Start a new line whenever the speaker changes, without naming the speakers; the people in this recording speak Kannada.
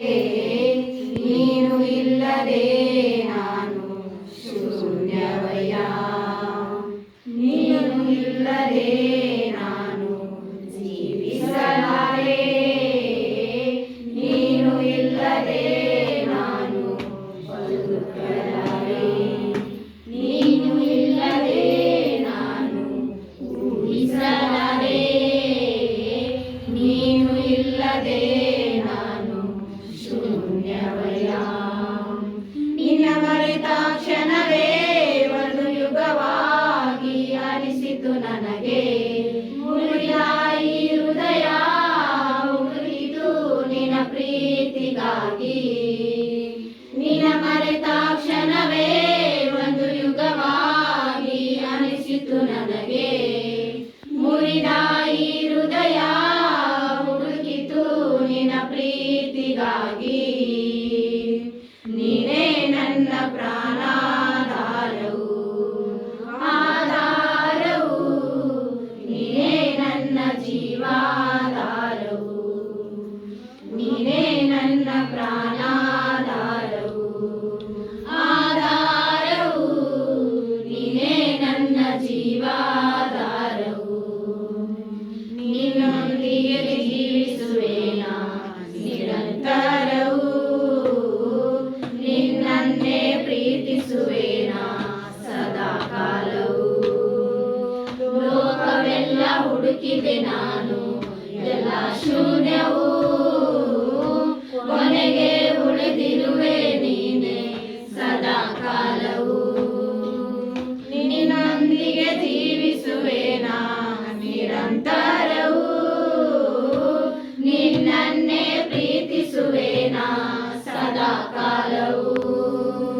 ನೀನು ಇಲ್ಲದೆ ನಾನು ಶೂನ್ಯವಯ್ಯ. ನೀನು ಇಲ್ಲದೆ ನಾನು ಜೀವಿಸಲಾರೆ. ನೀನು ಇಲ್ಲದೆ ನಾನು ಬದುಕಲಾರೆ. ನೀನು ಇಲ್ಲದೆ ನಾನು ಊಹಿಸಲಾರೆ. ನೀನು ಇಲ್ಲದೆ ನಾನು ಶೂನ್ಯವಯ್ಯ. ನಿನ್ನ ಮರೆತ ಕ್ಷಣವೇ ಒಂದು ಯುಗವಾಗಿ ಅನಿಸಿತು ನನಗೆ. ಮುರಿದ ಈ ಹೃದಯ ಹುಡುಕಿತು ನಿನ್ನ ಪ್ರೀತಿಗಾಗಿ. ನಿನ್ನ ಮರೆತ ಕ್ಷಣವೇ ಒಂದು ಯುಗವಾಗಿ ಅನಿಸಿತು ನನಗೆ. ಮುರಿದ ಈ ಹೃದಯ ಹುಡುಕಿತು ನಿನ್ನ ಪ್ರೀತಿಗಾಗಿ.